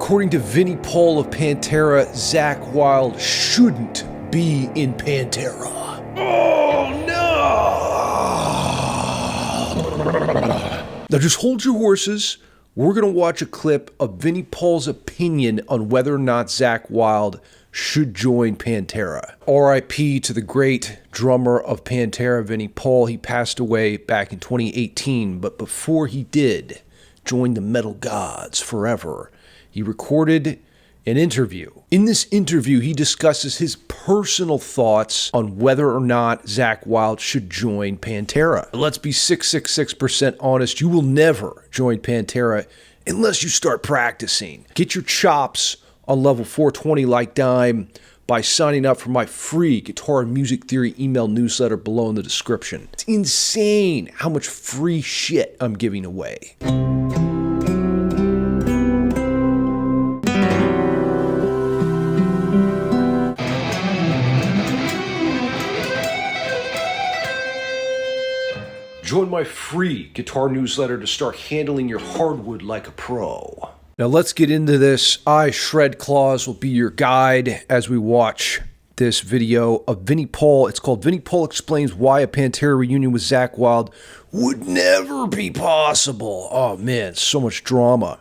According to Vinnie Paul of Pantera, Zakk Wylde shouldn't be in Pantera. Oh no! Now just hold your horses. We're going to watch a clip of Vinnie Paul's opinion on whether or not Zakk Wylde should join Pantera. R.I.P. to the great drummer of Pantera, Vinnie Paul. He passed away back in 2018, but before he did join the metal gods forever, he recorded an interview. In this interview, he discusses his personal thoughts on whether or not Zakk Wylde should join Pantera. Let's be 666% honest, you will never join Pantera unless you start practicing. Get your chops on level 420 like Dime by signing up for my free Guitar and Music Theory email newsletter below in the description. It's insane how much free shit I'm giving away. Join my free guitar newsletter to start handling your hardwood like a pro. Now let's get into this. I, Shred Claus, will be your guide as we watch this video of Vinnie Paul. It's called Vinnie Paul Explains Why a Pantera Reunion with Zakk Wylde Would Never Be Possible. Oh man, so much drama.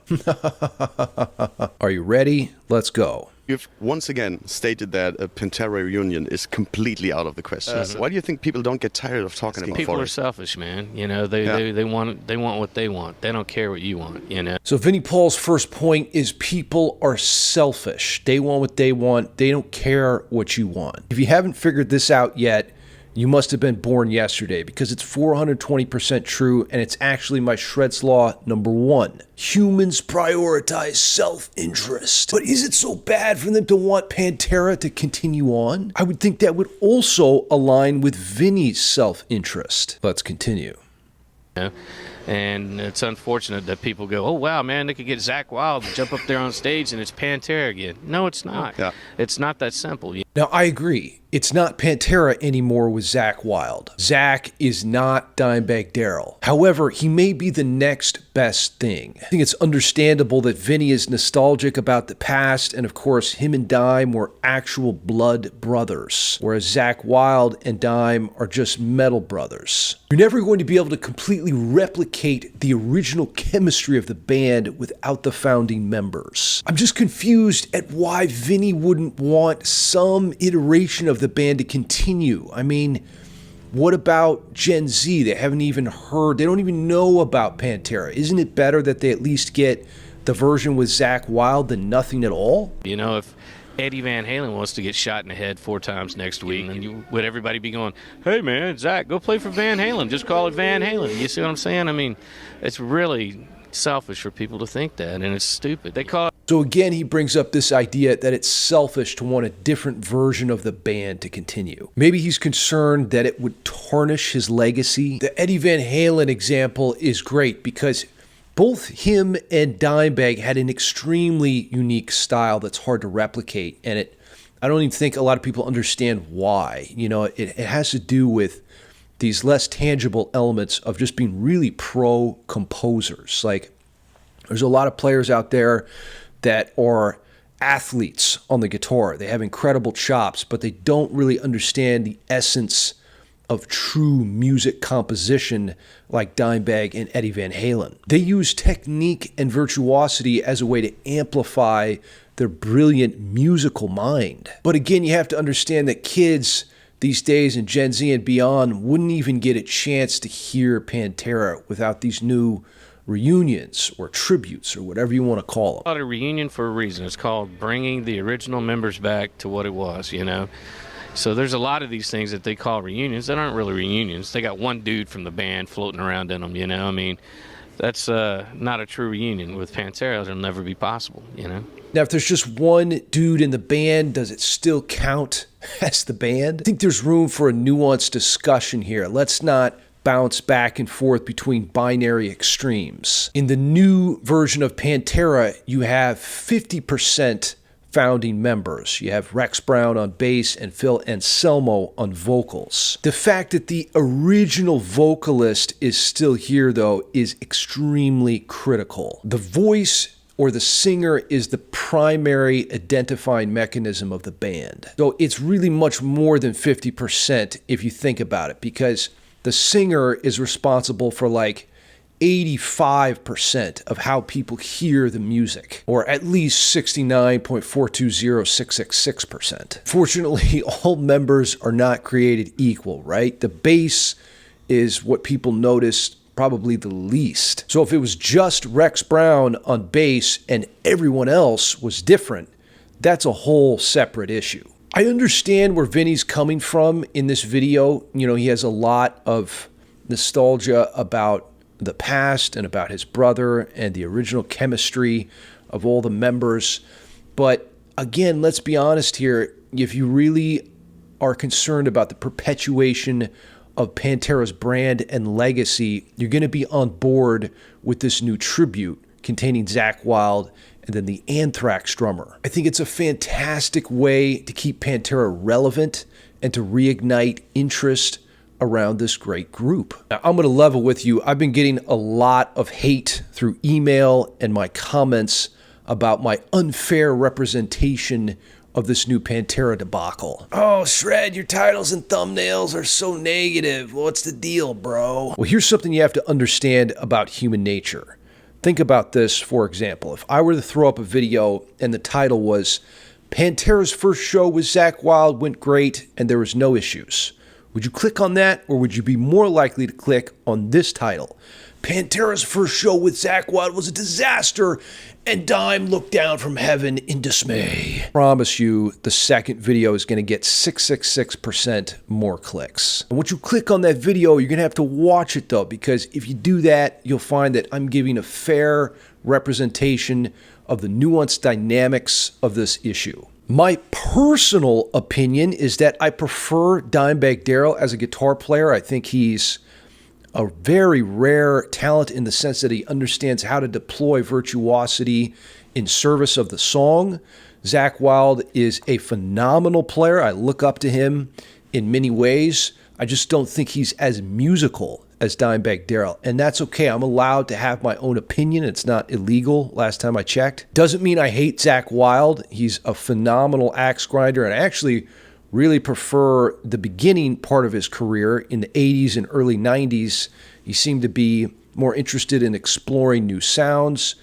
Are you ready? Let's go. You've once again stated that a Pantera Reunion is completely out of the question. Why do you think people don't get tired of talking about it? People are selfish, man. You know, they want what they want. They don't care what you want, you know. So Vinnie Paul's first point is people are selfish. They want what they want. They don't care what you want. If you haven't figured this out yet, you must have been born yesterday, because it's 420% true, and it's actually my Shred's Law number 1. Humans prioritize self-interest. But is it so bad for them to want Pantera to continue on? I would think that would also align with Vinnie's self-interest. Let's continue. Yeah. And it's unfortunate that people go, oh, wow, man, they could get Zakk Wylde to jump up there on stage and it's Pantera again. No, it's not. Yeah. It's not that simple. Now, I agree. It's not Pantera anymore with Zakk Wylde. Zakk is not Dimebag Darrell. However, he may be the next best thing. I think it's understandable that Vinnie is nostalgic about the past, and of course, him and Dime were actual blood brothers, whereas Zakk Wylde and Dime are just metal brothers. You're never going to be able to completely replicate the original chemistry of the band without the founding members. I'm just confused at why Vinnie wouldn't want some iteration of the band to continue. I mean, what about Gen Z? They haven't even heard, they don't even know about Pantera. Isn't it better that they at least get the version with Zakk Wylde than nothing at all? You know, if Eddie Van Halen wants to get shot in the head 4 times next week, then would everybody be going, hey man, Zakk, go play for Van Halen, just call it Van Halen? You see what I'm saying? I mean, it's really selfish for people to think that, and it's stupid. They call it. So again, he brings up this idea that it's selfish to want a different version of the band to continue. Maybe he's concerned that it would tarnish his legacy. The Eddie Van Halen example is great because both him and Dimebag had an extremely unique style that's hard to replicate, and I don't even think a lot of people understand why. You know, it has to do with these less tangible elements of just being really pro composers. Like, there's a lot of players out there that are athletes on the guitar. They have incredible chops, but they don't really understand the essence of true music composition like Dimebag and Eddie Van Halen. They use technique and virtuosity as a way to amplify their brilliant musical mind. But again, you have to understand that kids these days in Gen Z and beyond wouldn't even get a chance to hear Pantera without these new reunions or tributes or whatever you want to call them. It's called a reunion for a reason. It's called bringing the original members back to what it was, you know. So there's a lot of these things that they call reunions that aren't really reunions. They got one dude from the band floating around in them, you know. I mean, that's not a true reunion. With Pantera, it'll never be possible, you know. Now, if there's just one dude in the band, does it still count as the band? I think there's room for a nuanced discussion here. Let's not bounce back and forth between binary extremes. In the new version of Pantera, you have 50% founding members. You have Rex Brown on bass and Phil Anselmo on vocals. The fact that the original vocalist is still here, though, is extremely critical. The voice or the singer is the primary identifying mechanism of the band. So it's really much more than 50% if you think about it, because the singer is responsible for like 85% of how people hear the music, or at least 69.420666%. Fortunately, all members are not created equal, right? The bass is what people notice probably the least. So if it was just Rex Brown on bass and everyone else was different, that's a whole separate issue. I understand where Vinny's coming from in this video. You know, he has a lot of nostalgia about the past and about his brother and the original chemistry of all the members. But again, let's be honest here. If you really are concerned about the perpetuation of Pantera's brand and legacy, you're going to be on board with this new tribute containing Zakk Wylde and then the Anthrax drummer. I think it's a fantastic way to keep Pantera relevant and to reignite interest around this great group. Now, I'm going to level with you. I've been getting a lot of hate through email and my comments about my unfair representation of this new Pantera debacle. Oh, Shred, your titles and thumbnails are so negative. What's the deal, bro? Well, here's something you have to understand about human nature. Think about this, for example. If I were to throw up a video and the title was, Pantera's first show with Zakk Wylde went great and there was no issues, would you click on that, or would you be more likely to click on this title? Pantera's first show with Zakk Wylde was a disaster, and Dime looked down from heaven in dismay. I promise you, the second video is going to get 666% more clicks. And once you click on that video, you're going to have to watch it, though, because if you do that, you'll find that I'm giving a fair representation of the nuanced dynamics of this issue. My personal opinion is that I prefer Dimebag Darrell as a guitar player. I think he's a very rare talent in the sense that he understands how to deploy virtuosity in service of the song. Zakk Wylde is a phenomenal player. I look up to him in many ways. I just don't think he's as musical as Dimebag Darrell, and that's okay. I'm allowed to have my own opinion. It's not illegal last time I checked. Doesn't mean I hate Zakk Wylde. He's a phenomenal axe grinder, and I actually really prefer the beginning part of his career in the 80s and early 90s. He seemed to be more interested in exploring new sounds.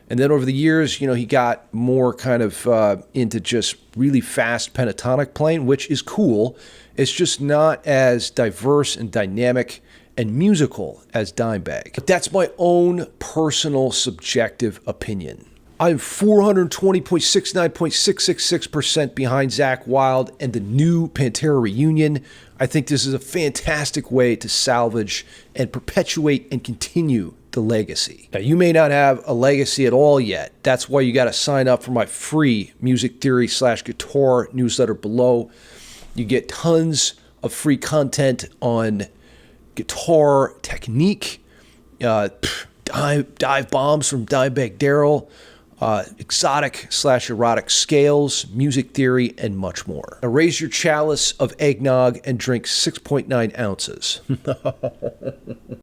And then over the years, you know, he got more kind of into just really fast pentatonic playing, which is cool. It's just not as diverse and dynamic and musical as Dimebag. But that's my own personal subjective opinion. I'm 420.69.666% behind Zakk Wylde and the new Pantera Reunion. I think this is a fantastic way to salvage and perpetuate and continue the legacy. Now, you may not have a legacy at all yet. That's why you got to sign up for my free music theory/guitar newsletter below. You get tons of free content on guitar technique, dive bombs from Dimebag Darrell, exotic/erotic scales, music theory, and much more. Now raise your chalice of eggnog and drink 6.9 ounces.